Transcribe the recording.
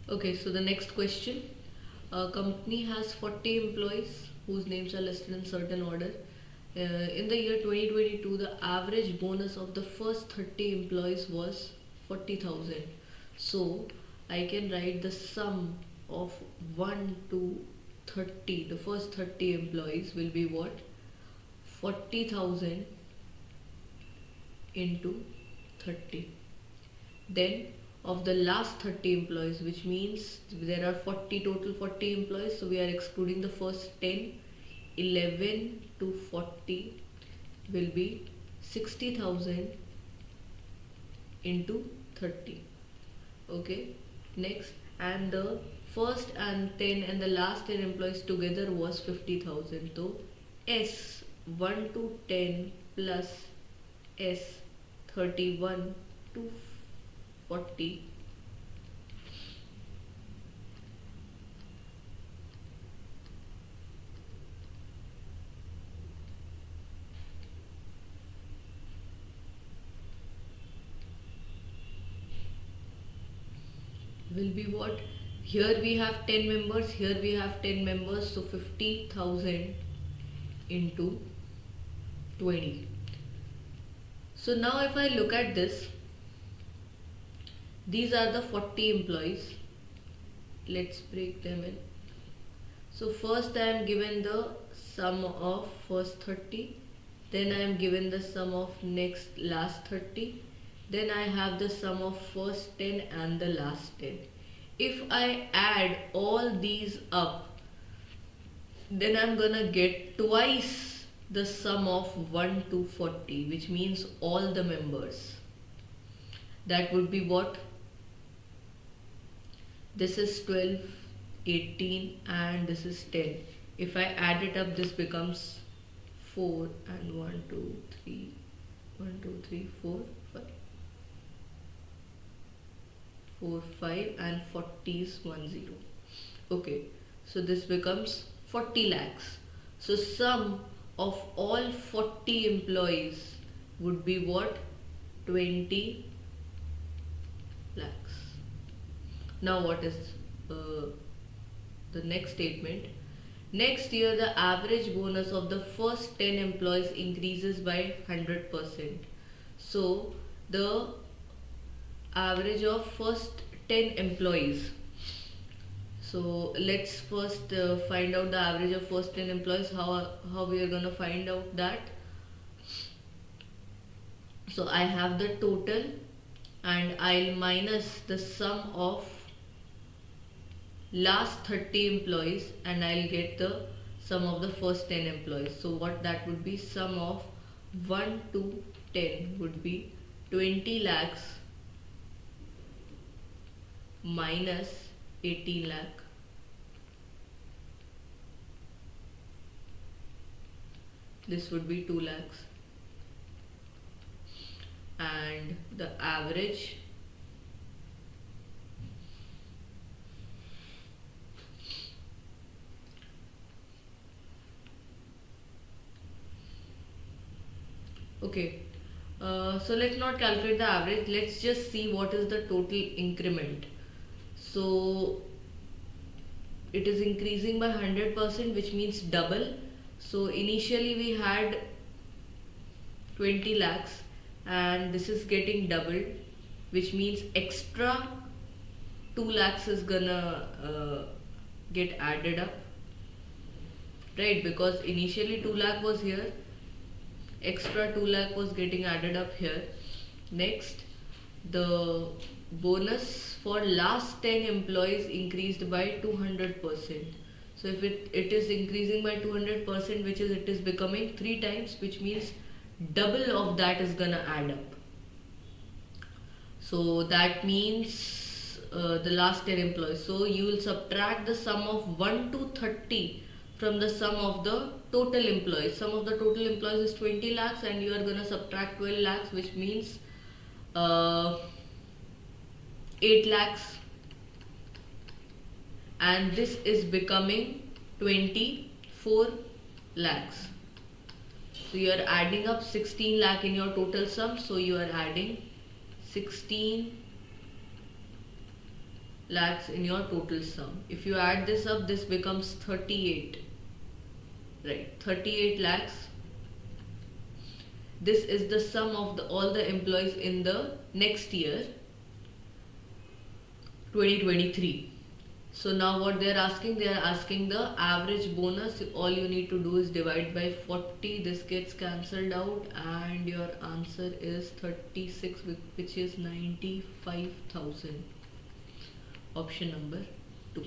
Okay, so the next question. A company has 40 employees whose names are listed in certain order. In the year 2022, the average bonus of the first 30 employees was 40,000. So I can write the sum of 1 to 30. The first 30 employees will be what? 40,000 into 30. Then of the last 30 employees, which means there are 40 total 40 employees, so we are excluding the first 10. 11 to 40 will be 60,000 into 30. Okay, next, and the first and 10 and the last 10 employees together was 50,000. So S 1 to 10 plus S 31 to 40 will be what? Here we have 10 members, here we have 10 members, so 50,000 into 20. So now if I look at this, these are the 40 employees. Let's break them in. So first I am given the sum of first 30, then I am given the sum of last 30, then I have the sum of first 10 and the last 10. If I add all these up, then I'm gonna get twice the sum of 1 to 40, which means all the members. That would be what? This is 12, 18 and this is 10. If I add it up, this becomes 4 and 1, 2, 3, 1, 2, 3, 4, 5. 4, 5 and 40 is 1, 0. Okay, so this becomes 40 lakhs. So sum of all 40 employees would be what? 20 lakhs. Now what is the next statement? Next year the average bonus of the first 10 employees increases by 100%. So the average of first 10 employees. So let's first find out the average of first 10 employees. How we are gonna find out that? So I have the total and I'll minus the sum of last 30 employees and I'll get the sum of the first 10 employees. So what that would be? Sum of 1 to 10 would be 20 lakhs minus 18 lakh. This would be 2 lakhs. And the average okay, so let's not calculate the average, let's just see what is the total increment. So it is increasing by 100%, which means double. So initially we had 20 lakhs and this is getting doubled, which means extra 2 lakhs is gonna get added up, right? Because initially 2 lakh was here, extra 2 lakh was getting added up here. Next, the bonus for last 10 employees increased by 200%. So if it is increasing by 200%, which is it is becoming 3 times, which means double of that is gonna add up. So that means the last 10 employees. So you will subtract the sum of 1 to 30 from the sum of the total employees. Sum of the total employees is 20 lakhs and you are gonna subtract 12 lakhs, which means 8 lakhs, and this is becoming 24 lakhs. So you are adding up 16 lakh in your total sum, so you are adding 16 lakhs in your total sum. If you add this up, this becomes 38, right? 38 lakhs. This is the sum of all the employees in the next year, 2023. So now what they are asking the average bonus. All you need to do is divide by 40. This gets cancelled out and your answer is 36, which is 95,000. Option number 2.